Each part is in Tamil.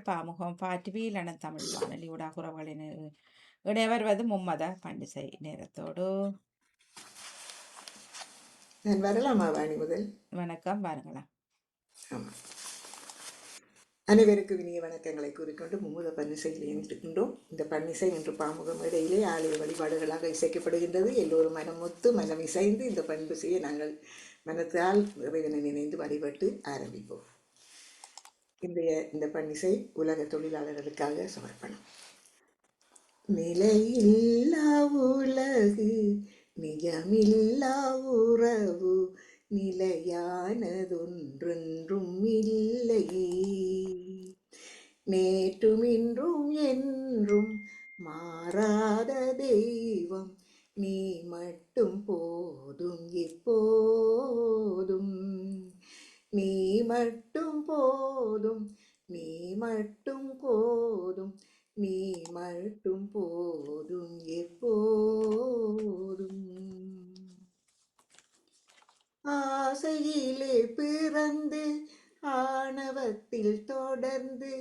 பாமுகம் பாட்டுவீலன தமிழ் வானொலி ஊடாக உறவுகளின் இடைவருவது மும்மத பண்டிசை நேரத்தோடு. நான் வரலாமா வாணி முதல்? வணக்கம், வாருங்களா. ஆமாம், அனைவருக்கும் இனிய வணக்கங்களை கூறிக்கொண்டு மும்முத பன்னிசையில் இணைந்திருக்கின்றோம். இந்த பன்னிசை இன்று பாமுகம் இடையிலே ஆலய வழிபாடுகளாக இசைக்கப்படுகின்றது. எல்லோரும் மனமொத்து மனம் இசைந்து இந்த பன்னிசையை நாங்கள் மனத்தால் இறைவனை நினைந்து வழிபட்டு ஆரம்பிப்போம். இன்றைய இந்த பன்னிசை உலக தொழிலாளர்களுக்காக சமர்ப்பணம். நிலையில்லா உலகு நிஜமில்லா உறவு நிலையானதொன்றென்றும் இல்லை. நேற்றும் இன்றும் என்றும் மாறாத தெய்வம் நீ மட்டும் போதும் எப்போதும். நீ மட்டும் போதும், நீ மட்டும் போதும், நீ மட்டும் போதும் எப்போதும். ஆசையிலே பிறந்து ஆணவத்தில் தொடர்ந்து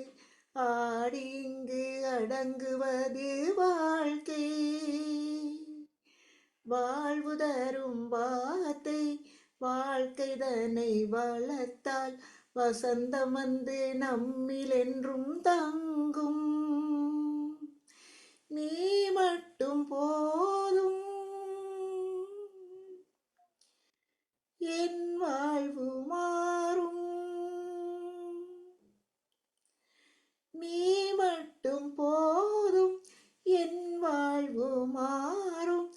ஆடி இங்கு அடங்குவது வாழ்க்கை. வாழ்வு தரும் வார்த்தை வாழ்க்கைதனை வளர்த்தால் வசந்தம் வந்து நம்மில் என்றும் தங்கும். நீ மட்டும் போதும், என் வாழ்வு மாறும். நீ மட்டும் போதும், என் வாழ்வு மாறும்.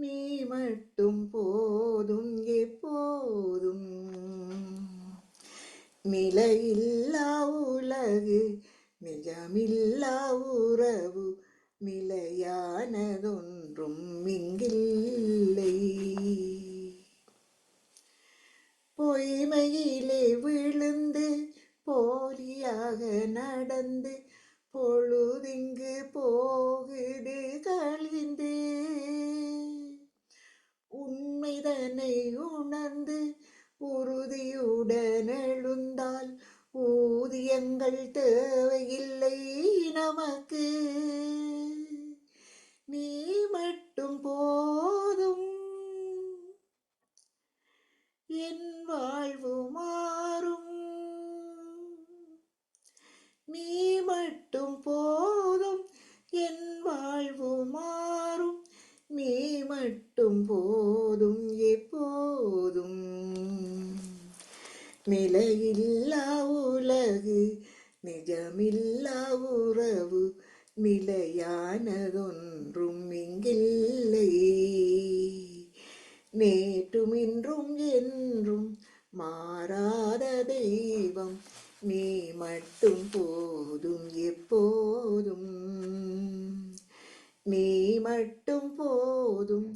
நீ மட்டும் போதும் எப்போதும். நிலையில்லா உலகு நிஜமில்லா உறவு நிலையானதொன்றும் இங்கில்லை. பொய்மையிலே விழுந்து போலியாக நடந்து பொழுதிங்கு போகுது கழிந்து. உண்மைதனை உணர்ந்து உறுதியுடன் எழுந்தால் ஊதியங்கள் தேவையில்லை நமக்கு. நீ மட்டும் போதும், என் வாழ்வு மாறும். நீ மட்டும் போதும், என் வாழ்வு மாறும். நீ மட்டும் போதும் எப்போதும். நிலையில்லா உலகு நிஜமில்லா உறவு நிலையானதொன்றும் இங்கில்லை. நேற்றும் இன்றும் என்றும் மாறாத தெய்வம் நீ மட்டும் போதும் எப்போதும். நீ மட்டும் போதும்,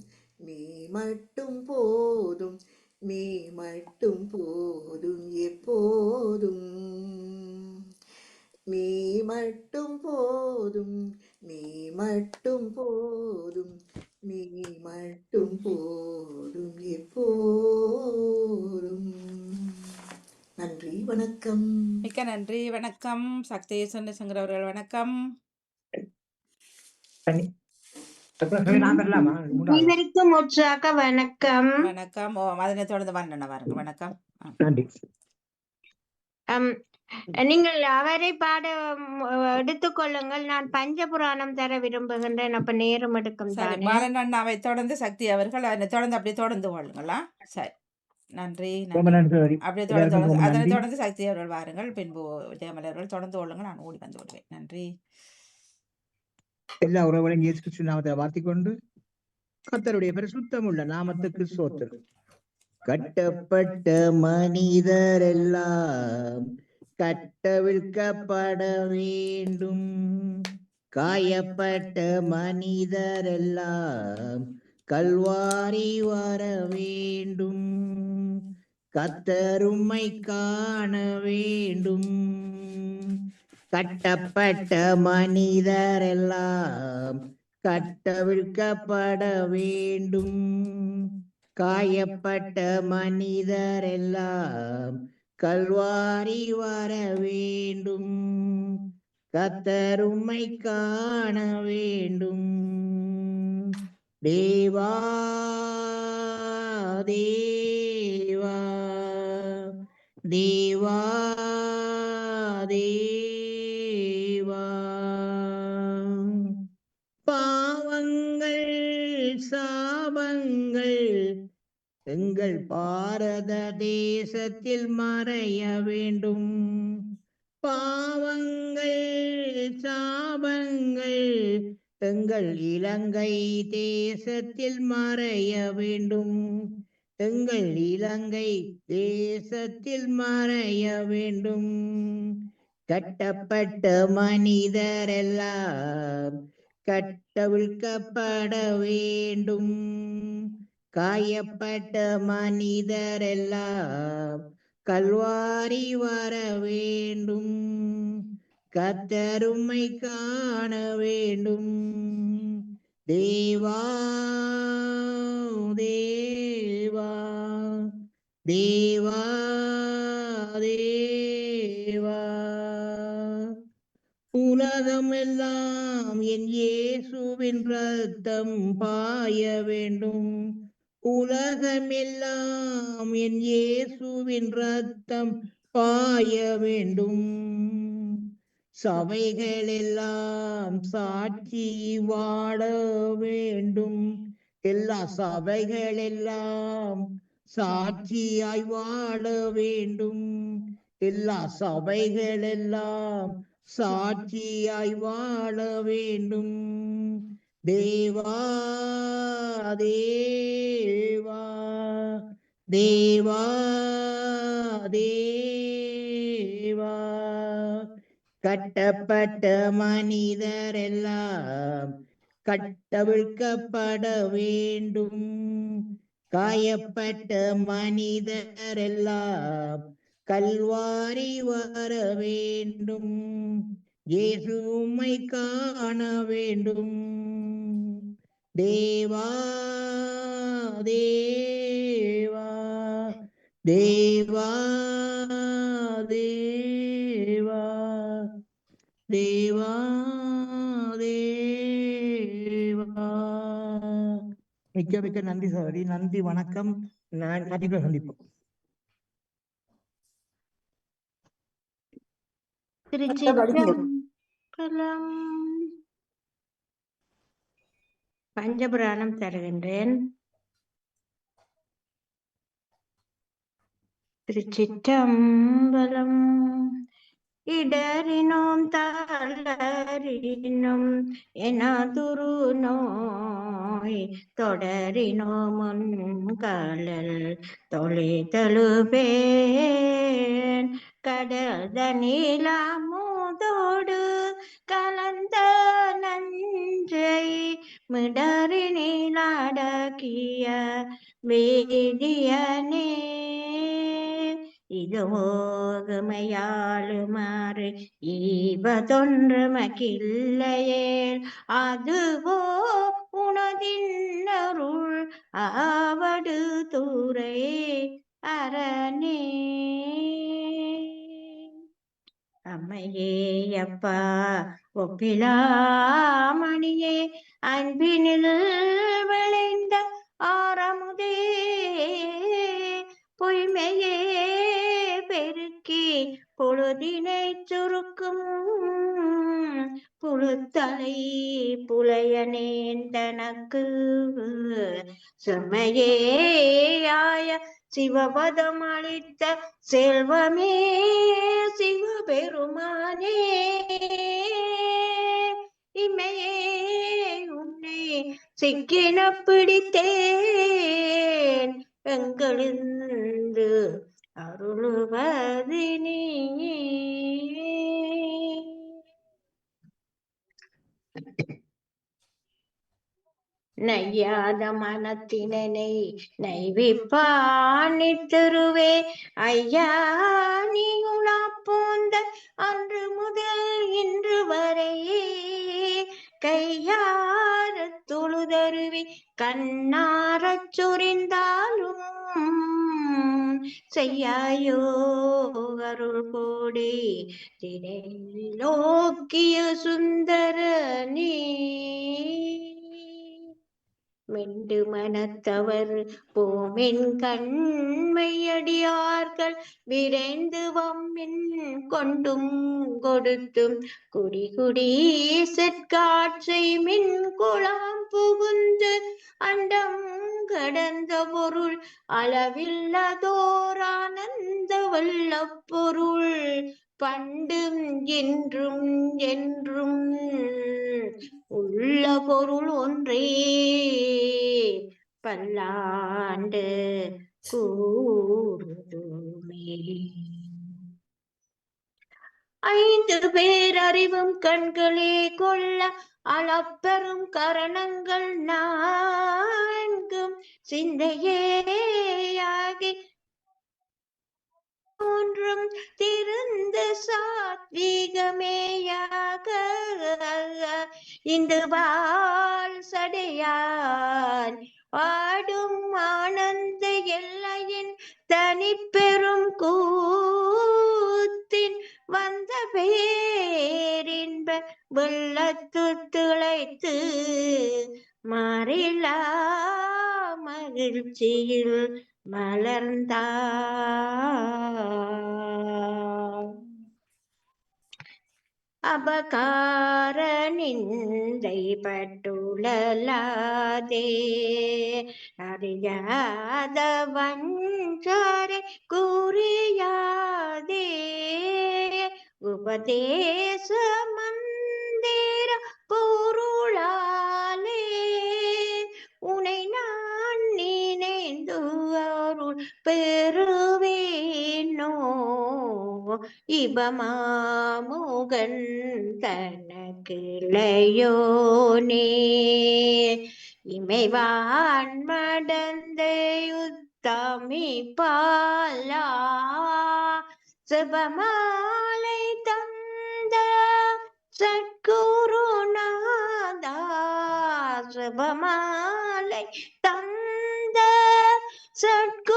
நீ மட்டும் போதும், நீ மட்டும் போதும் எப்போதும். நீ மட்டும் போதும், நீ மட்டும் போதும், நீ மட்டும் போதும் எப்போதும். நன்றி, வணக்கம். மிக்க நன்றி, வணக்கம். சக்தி சந்திரசங்கர் அவர்கள் வணக்கம். அனைவருக்கும் உற்சாக வணக்கம். வணக்கம். அதனை தொடர்ந்து வந்தன வாருங்க. வணக்கம். நீங்கள் அவரை பாட எடுத்துக்கொள்ளுங்கள். நான் பஞ்சபுராணம் தர விரும்புகின்றேன். அப்ப நேரம் எடுக்கும். பாலன் அண்ணாவை தொடர்ந்து சக்தி அவர்கள் அதனை தொடர்ந்து அப்படியே தொடர்ந்து கொள்ளுங்களா? சரி, நன்றி. அப்படியே தொடர்ந்து அதனை தொடர்ந்து சக்தி அவர்கள் வாருங்கள். பின்பு ஜெயமலர்கள் தொடர்ந்து கொள்ளுங்கள். நான் ஓடி வந்து விடுவேன். நன்றி. எல்லா உறவுகளையும் இயேசு கிறிஸ்து நாமத்தை வார்த்திக்கொண்டு கர்த்தருடைய பரிசுத்தமுள்ள நாமத்துக்கு ஸ்தோத்திரம். கட்டப்பட்ட மனிதரெல்லாம் கட்டவிழ்க்கப்பட வேண்டும். காயப்பட்ட மனிதரெல்லாம் கல்வாரி வர வேண்டும். கர்த்தர் உம்மை காண வேண்டும். கட்டப்பட்ட மனிதரெல்லாம் கட்டவிழ்க்கப்பட வேண்டும். காயப்பட்ட மனிதரெல்லாம் கல்வாரி வர வேண்டும், கத்தருமை காண வேண்டும். தேவா தேவா தேவா தேவா, பாவங்கள் சாபங்கள் எங்கள் பாரத தேசத்தில் மறைய வேண்டும். பாவங்கள் சாபங்கள் எங்கள் இலங்கை தேசத்தில் மறைய வேண்டும். எங்கள் இலங்கை தேசத்தில் மறைய வேண்டும். கட்டப்பட்ட மனிதரெல்லாம் கட்டவிழ்க்கப்பட வேண்டும். காயப்பட்ட மனிதரெல்லாம் கல்வாரி வர வேண்டும். கத்தருமை காண வேண்டும். தேவா தேவா தேவா தேவா, உலகமெல்லாம் என் இயேசுவின் ரத்தம் பாய வேண்டும். உலகமெல்லாம் என் இயேசுவின் ரத்தம் பாய வேண்டும். சபைகள் எல்லாம் சாட்சி வாழ வேண்டும். எல்லா சபைகள் எல்லாம் சாட்சியாய் வாழ வேண்டும். எல்லா சபைகள் எல்லாம் சாட்சியாய் வாழ வேண்டும். தேவா தேவா தேவா தேவா, கட்டப்பட்ட மனிதரெல்லாம் கட்டவிழ்க்கப்பட வேண்டும். காயப்பட்ட மனிதரெல்லாம் கல்வாரி வர வேண்டும். இயேசு உம்மை காண வேண்டும். தேவா தேவா தேவா தேவா தேவா தேவா. மிக்க மிக்க நன்றி சகோதரி, நன்றி, வணக்கம். நான் கண்டிப்பாக சந்திப்போம். திருச்சிற்றம்பலம். பஞ்சபுராணம் தருகின்றேன். திருச்சிற்றம்பலம். இடறினோம் தளரினும் எனதுரு நோய் தொடரினோம் முன்களல் தொழிதழுபேன் கடல் தனிலமுதோடு கலந்த நஞ்சை மிடறினில் அடக்கிய வேதியனே இதுவோகுமையாளுமாறு ஈவதொன்று மகில்லையேல் அதுவோ உனதின்னருள் ஆவடு தூரை அரணே. அம்மையே அப்பா ஒப்பிலாமணியே அன்பினில் விளைந்த ஆரமுதே பொய்மையே பெருக்கி பொழுதினை சுருக்கும் புழுத்தலை புலையனேன் தனக்கு செம்மையேயாய சிவபதம் அளித்த செல்வமே சிவபெருமானே இமையே உன்னை சிக்கின பிடித்தேன் எங்களிருந்து அருளுவது நீயே. நையாத மனத்தினை நைவிப்பானி திருவே ஐயா நீ உலா போந்த அன்று முதல் இன்று வரை கையார தொழுதருவி கண்ணாரச் சொரிந்தாலும் செய்யாயோ அருள் கோடி திரைலோக்கிய சுந்தரனே மெண்டு மனத்தவர் போமென் கண்மையடியார்கள் விரைந்து வம்மின் கொண்டும் கொடுத்தும் குடி குடி செற்காற்றை மின் குளம் புகுந்து அண்டம் கடந்த பொருள் அளவில்லதோரானந்த வல்லப் பொருள் பண்டும் இன்றும் என்றும் உள்ள பொருள் ஒன்றே பல்லாண்டு கூறுதுமே. ஐந்து பேரறிவும் கண்களே கொள்ள அளப்பெரும் கரணங்கள் நான்கும் சிந்தையேயாகி ஒன்றும் திருந்து சாத்வீகமேயாக இந்த வாழ் சடையான் ஆடும் ஆனந்த எல்லையின் தனிப்பெரும் கூத்தின் வந்த பேரின்ப வெள்ளத்து திளைத்து மாறிலா மகிழ்ச்சியில் மலர்ந்தார். அபகார நிந்தை பட்டுழலாதே அறியாத வஞ்சரை கூறியாதே உபதேச மந்திர பொருளாலே உனை நான் நினைந்து அருள் பெறுவேனோ இபமாமுகன் தனக்கிளையோனே இமைவான் மடந்தையுத்தமி பாலா சிவமாலை தந்த சத்குருநாதா சிவமாலை தந்த சத்குருநாதா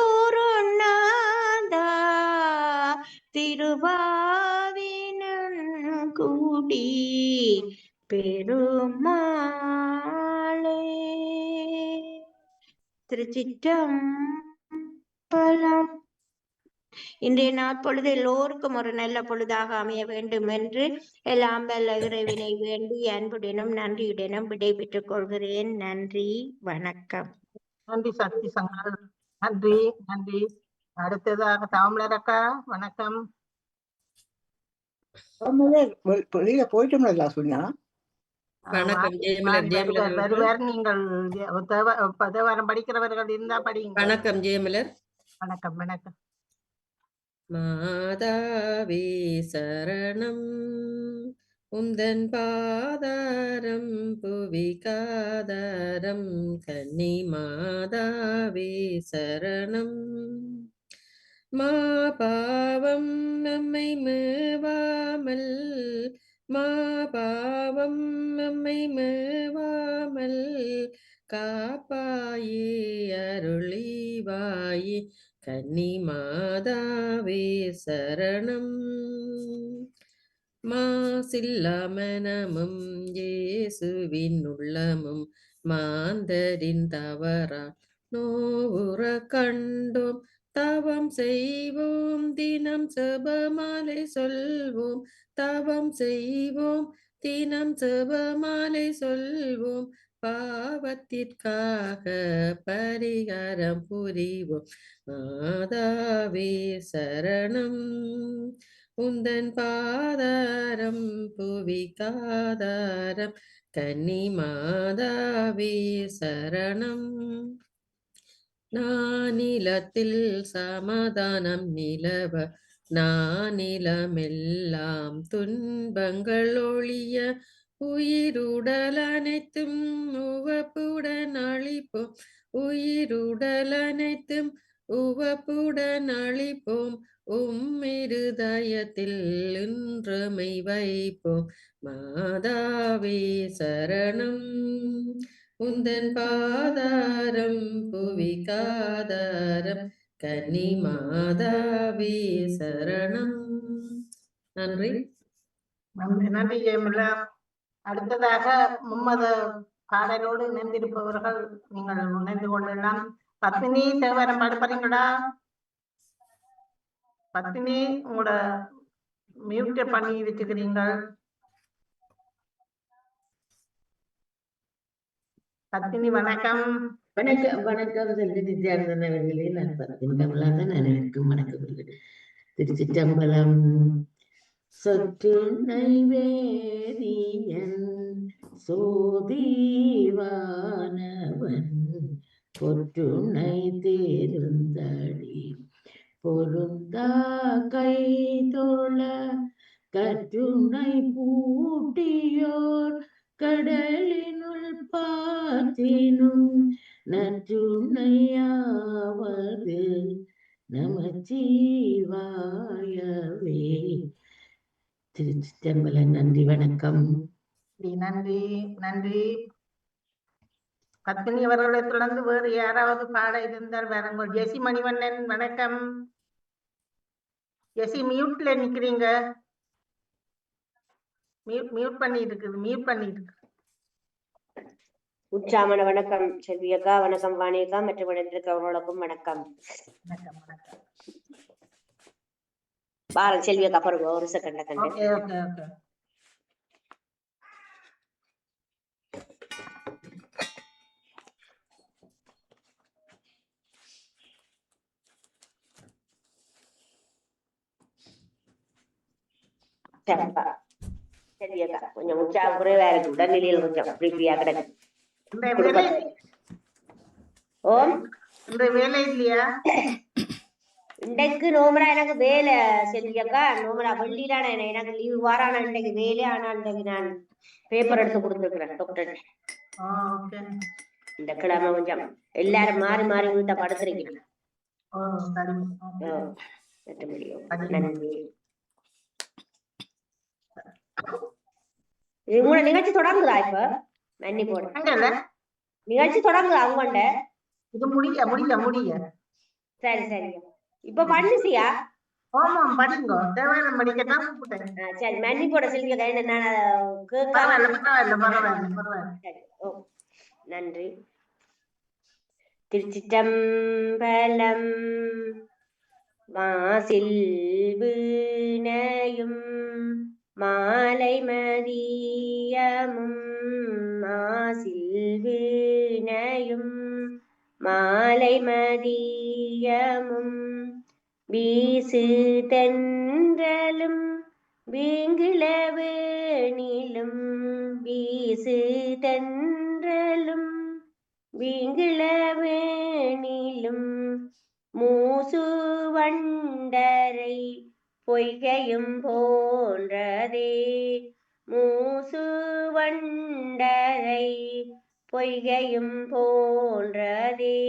திருவாவினன் கூடி பெருமாளே. திருச்சிற்றம்பலம். இன்றைய நாட்பொழுது எல்லோருக்கும் ஒரு நல்ல பொழுதாக அமைய வேண்டும் என்று எல்லாம் வல்ல இறைவனை வேண்டி அன்புடனும் நன்றியுடனும் விடைபெற்றுக் கொள்கிறேன். நன்றி, வணக்கம். நன்றி சக்தி சங்கர், நன்றி நன்றி. அடுத்ததாக தாமலர் அக்கா, வணக்கம். வெளியில போயிட்டோம்ல சொன்னா வருவார். நீங்கள் தேவாரம் படிக்கிறவர்கள் இருந்தா படிங்க. வணக்கம் ஜெயமலர். வணக்கம் வணக்கம். மாதாவே சரணம் உந்தன் பாதாரம் புவிகாதாரம் கன்னி மாதாவே சரணம். மா பாவம் நம்மை மேவாமல் மா பாவம் நம்மை மேவாமல் காப்பாயே அருளிவாயே கன்னி மாதாவே சரணம். மாசில்லா மனமும் இயேசுவின் உள்ளமும் மாந்தரின் தவறா நோவுற கண்டோம் தவம் செய்வோம் தினம் செபமாலை சொல்வோம் தவம் செய்வோம் தினம் செபமாலை சொல்வோம் பாவத்திற்காக பரிகாரம் புரிவோம் மாதாவே சரணம். உந்தன் பாதாரம் புவிகாதாரம் கன்னி மாதாவே சரணம். நானிலத்தில் சமாதானம் நிலவ நானிலமெல்லாம் துன்பங்கள் ஒழிய உயிருடல் அனைத்தும் உவப்புடன் அழிப்போம் உயிருடல் அனைத்தும் உவப்புடன் அழிப்போம் உம்மிருதயத்தில் இன்றமை வைப்போம் மாதாவே சரணம். உந்தன் பாதாரம் புவிகாதாரம் கன்னி மாதாவே சரணம். நன்றி. நன்றி ஜெயமலா. அடுத்ததாக மும்மத பாடலோடு இணைந்திருப்பவர்கள் நீங்கள் இணைந்து கொள்ளலாம். பத்மினி தேவரம் பாடுறீங்களா? பத்மினி உங்களோட மியூட் பண்ணி வச்சுக்கிறீங்கள். பத்மினி வணக்கம். வணக்கம் செல்வி நித்யானந்தன் அவர்களே. நான் பத்மினி கமலா தான். அனைவருக்கும் வணக்கம். திருச்சிற்றம்பலம். சொற்று நைவேதியன் சோதிவானவன் பொற்றுணை தேர்ந்தடி பொருந்தா கை தோழ கற்றுணை பூட்டியோர் கடலினுள் பாத்தினும் நற்றுணையாவது நமச்சிவாயவே. திருச்சிற்றம்பலம். நன்றி, வணக்கம். நன்றி நன்றி. பத்மினி அவர்களை தொடர்ந்து வேறு யாராவது பாட இருந்தால் வேறுங்க. ஜெசி மணிவண்ணன் வணக்கம். ஜெசி மியூட்ல நிக்கிறீங்க. மியூட் பண்ணி இருக்குது. உற்சாமன வணக்கம் செல்வியக்கா, வணக்கம் வாணியக்கா, மற்றும் இணைந்திருக்கிறவர்களுக்கும் வணக்கம். பாரல் செல்வியக்கா பாருங்க, ஒரு செகண்ட். செல்வியக்கா கொஞ்சம் உற்சாகம் குறைவா இருக்கு, உடல்நிலையில் கொஞ்சம் பிரீப்பியா கிடக்கு. ஓம் வேலை இல்லையா இன்றைக்கு? நோமரா எனக்கு வேலை செல்வியக்கா. நோமரா வெள்ளியிலான எனக்கு லீவு வாரான இன்றைக்கு வேலை. ஆனா இன்றைக்கு நான் பேப்பர் எடுத்து கொடுத்துருக்கிறேன் டாக்டர். இந்த கிழமை கொஞ்சம் எல்லாரும் மாறி மாறி வீட்டை படுத்துறீங்க. நன்றி. உங்களோட நிகழ்ச்சி தொடங்குதா? இப்ப மன்னி போட நிகழ்ச்சி தொடங்குதா உங்கள்ட? முடிய சரி சரி. இப்ப பண்ணிசியா? சரி, மன்னி போட செல்வியக்கா. நன்றி. திருச்சிற்றம்பலம். மாசில் வீணையும் மாலை மதியமும் மாசில் வீணையும் மாலை மதியமும் வீசு தென்றலும் வீங்கிளவேணிலும் வீசு தென்றலும் வீங்கிளவேணிலும் மூசு வண்டரை பொய்கையும் போன்றதே மூசு வண்டரை பொய்கையும் போன்றதே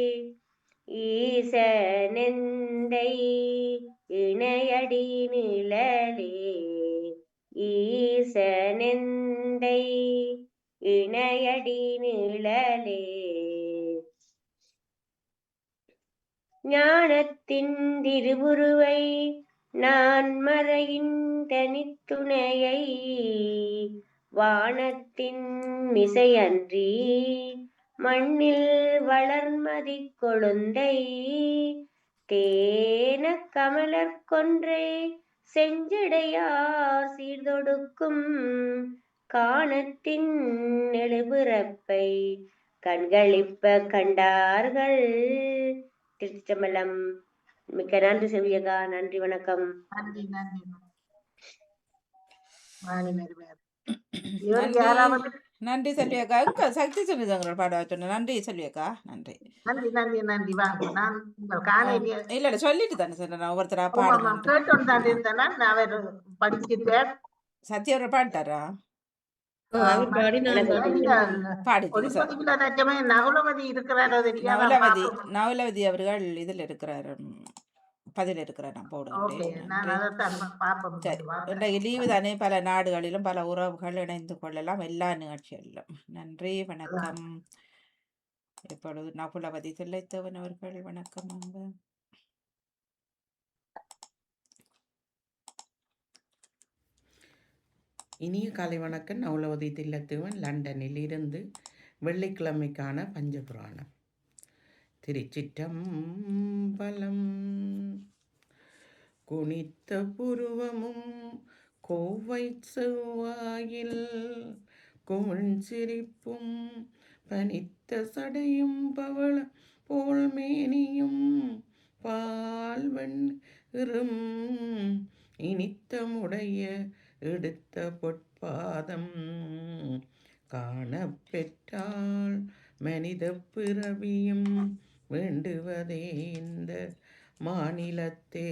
ஈசனெந்தை இணையடி நிழலே ஈசனெந்தை இணையடி நிழலே ஞானத்தின் திருவுருவை நான் மறையின் தனித்துணையை வானத்தின் மிசையன்றி மண்ணில் வளர்மதி கொழுந்தை தேன கமலர் கொன்றே செஞ்சடையார் சீர்தொடுக்கும் காணத்தின் எழுபிறப்பை கண்களிப்ப கண்டார்கள். திருச்சிற்றம்பலம். மிக்க நன்றி செல்வியக்கா. நன்றி, வணக்கம். நன்றி செல்வியக்கா. சக்தி சொல்லிதாங்க பாட சொன்ன. நன்றி செல்வியக்கா. நன்றி. இல்ல சொல்லிட்டு தானே சார் நான் ஒவ்வொருத்தரா பாடுறேன். சத்யா பாடிட்டாரா? நவலவதி அவர்கள் இதுல இருக்கிறார், பதில் இருக்கிறார். நான் போடுகிறேன். இன்றைக்கு லீவு தானே, பல நாடுகளிலும் பல உறவுகள் இணைந்து கொள்ளலாம் எல்லா நிகழ்ச்சிகளிலும். நன்றி, வணக்கம். இப்பொழுது நகுலவதி தில்லைத்தவன் அவர்கள் வணக்கம். இனிய காலை வணக்கம். நவலவதி தில்லத்துவன் லண்டனில் இருந்து வெள்ளிக்கிழமைக்கான பஞ்சபுராணம். திருச்சிற்றம்பலம். குனித்த புருவமும் கோவை செவ்வாயில் குமிழ் சிரிப்பும் பனித்த சடையும் பவள போல் மேனியும் பால்வெண் இரும் இனித்தமுடைய எடுத்த பொற்பாதம் காணப்பெற்றால் மனித பிறவியும் வேண்டுவதே இந்த மாநிலத்தே.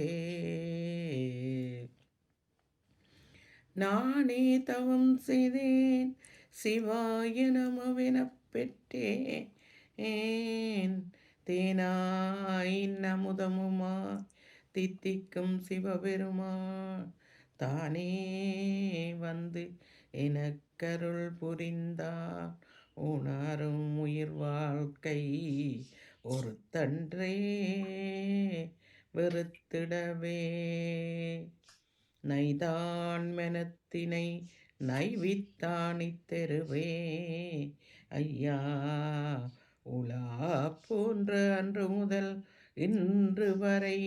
நானே தவம் செய்தேன் சிவாய நமவெனப் பெற்றேன் தேனாய் அமுதமுமா தித்திக்கும் சிவபெருமான் தானே வந்து எனக்கருள் புரிந்தார். உணரும் உயிர் வாழ்க்கை ஒரு தன்றே வெறுத்திடவே நைதான் மனத்தினை நைவித்தானி தெருவே ஐயா உலா போன்ற அன்று முதல் இன்று வரை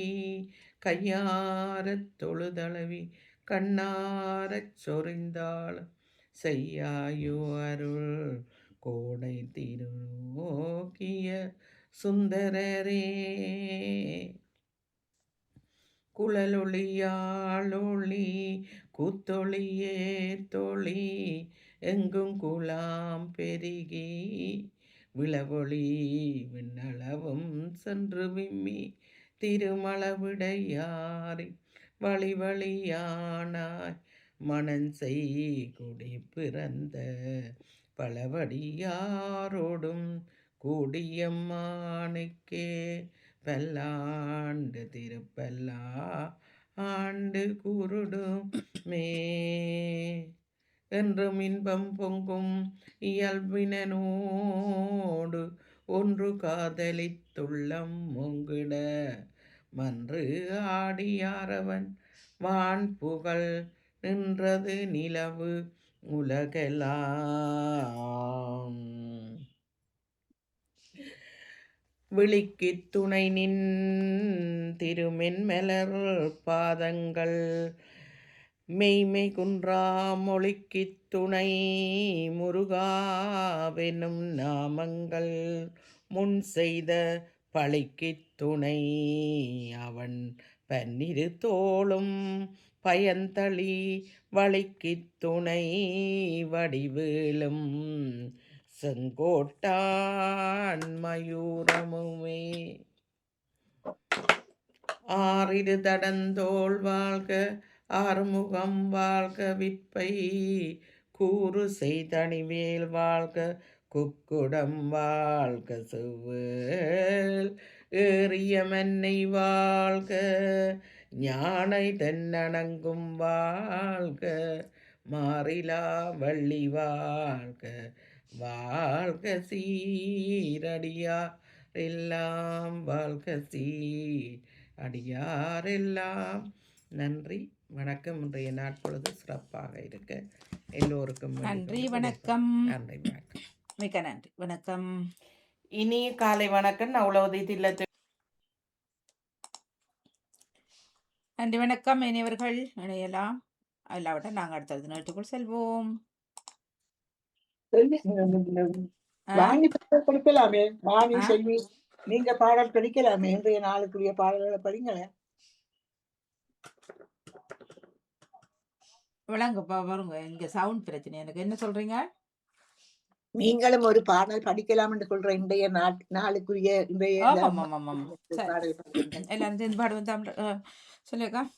கையாரத் தொழுதளவி கண்ணாரச் சொரிந்தாள் செய்யாயோ அருள் கோடை திருநோக்கிய சுந்தரரே. குழலொளியாளொளி கூத்தொளியே தொளி எங்கும் குலாம் பெருகி விளவொளி விண்ணளவும் சென்று விம்மி திருமளவிடையாரி வழி வழியானாய் மணஞ்செய் குடி பிறந்த பலவடியாரோடும் கூடியம்மானுக்கே பல்லாண்டு திருப்பல்லா ஆண்டு குருடுமே என்றும் இன்பம் பொங்கும் இயல்பினோடு ஒன்று காதலித்துள்ளம் முங்கிட மன்று ஆடியாரவன் வான் புகழ் நின்றது நிலவு உலகெல்லாம். விழிக்குத் துணை நின் திருமென்மலர் பாதங்கள் மெய்மை குன்றா மொழிக்குத் துணை முருகாவெனும் நாமங்கள் முன் செய்த பழிக்குத் துணை அவன் பன்னிரு தோளும் பயந்தளி வழிக்குத் துணை வடிவேலும் செங்கோட்டான் மயூரமுமே. ஆறிரு தடந்தோள் வாழ்க ஆறுமுகம் வாழ்க விற்பை கூறு செய்தணிவேல் வாழ்க குக்குடம் வாழ்க செவ்வேல் ஏறிய மன்னை வாழ்க ஞானை தென்னணங்கும் வாழ்க மாறிலா வள்ளி வாழ்க வாழ்க சீரடியார் எல்லாம் வாழ்க சீர் அடியாரெல்லாம். நன்றி வணக்கம். இன்றைய நாட்பொழுது சிறப்பாக இருக்க எல்லோருக்கும் நன்றி வணக்கம். நன்றி வணக்கம். மிக்க நன்றி வணக்கம். இனிய காலை வணக்கம். நவலவதி தில்லத்து நன்றி வணக்கம். இனியவர்கள் இணையலாம். இல்லாவிட்ட நாங்கள் அடுத்தது நேரத்துக்குள் செல்வோம். வாணி படிக்கலாமே, வாணி செல்வி நீங்க பாடல் படிக்கலாமே, இன்றைய நாளுக்குரிய பாடல்களை படிங்களேன். விளங்க வருங்க. இங்க சவுண்ட் பிரச்சனை. எனக்கு என்ன சொல்றீங்க? நீங்களும் ஒரு பாடல் படிக்கலாம் என்று சொல்ற இன்றைய நாளுக்குரிய இன்றைய எல்லாரும் சேர்ந்து பாடுவோம். தமிழ் சொல்லியிருக்கா?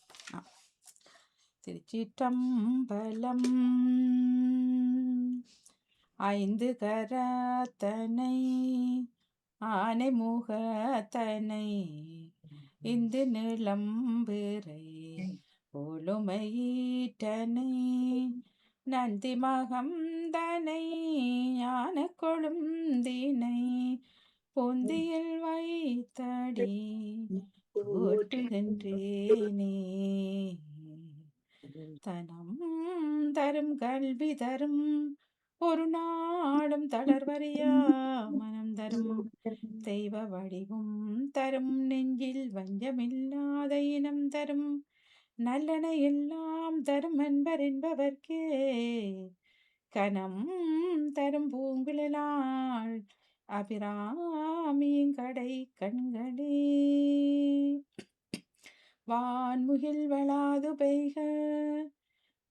திருச்சிற்றம்பலம். ஐந்து கரத்தனை ஆனை முகத்தனை இந்து நிலம்பிறை போலுமையீட்டனை நந்தி மகந்தனை ஞான கொழுந்தினை பொந்தியில் வைத்தடி ஓட்டுகின்றேனே தனம் தரும் கல்வி தரும் ஒரு நாடும் தளர்வறியா மனம் தரும் தெய்வ வடிவும் தரும் நெஞ்சில் வஞ்சமில்லாத இனம் தரும் நல்லன எல்லாம் தரும் என்பர் என்பவர்க்கே கனம் தரும் பூங்குழலாள் அபிராமியின் கடை கண்களே வான்முகில் வளாது பெய்க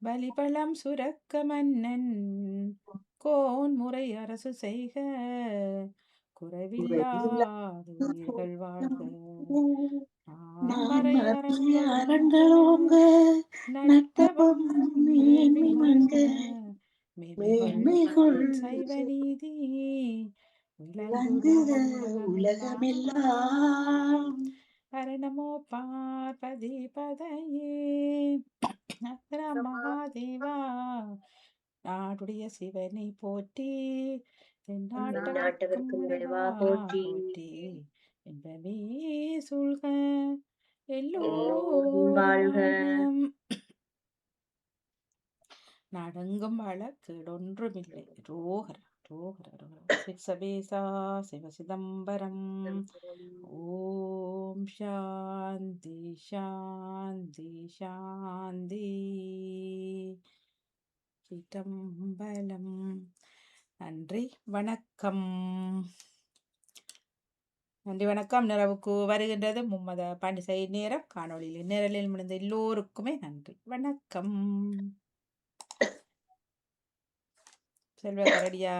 பலிபலம் சுரக்க மன்னன் கோன்முறை அரசு செய்க குறைவில்லாத உயிர்கள் வாழ்க நான்மறை அரண்களோங்க நட்டவம் வேள்வி மல்க மேன்மைகள் மேன்மைகள் சைவ நீதி விளங்குக உலகமெல்லாம் உலகமெல்லாம் ஹரணமோ பார்வதி பதையே அக்ர மகாதேவா நாடுடைய சிவனை போற்றி தென்னாட்டவர்க்கும் நாட்டவர்க்கும் இறைவா இறைவா போற்றி போற்றி என்பவே சூழ்க எல்லோரும் எல்லோரும் வாழ்க வாழ்க நடங்கும் வாழ கேடொன்றுமில்லை ரோகர ரோகர ரோகர சிவசபேசா சிவ சிதம்பரம் ஓம் சாந்தி சாந்தி சாந்தி சிதம்பலம். நன்றி வணக்கம். நன்றி வணக்கம். நிறைவுக்கு வருகின்றது மும்மத பண்டிகை நேரம். காணொளியில் நேரலில் முடிந்த எல்லோருக்குமே நன்றி வணக்கம். செல்வ கரடியா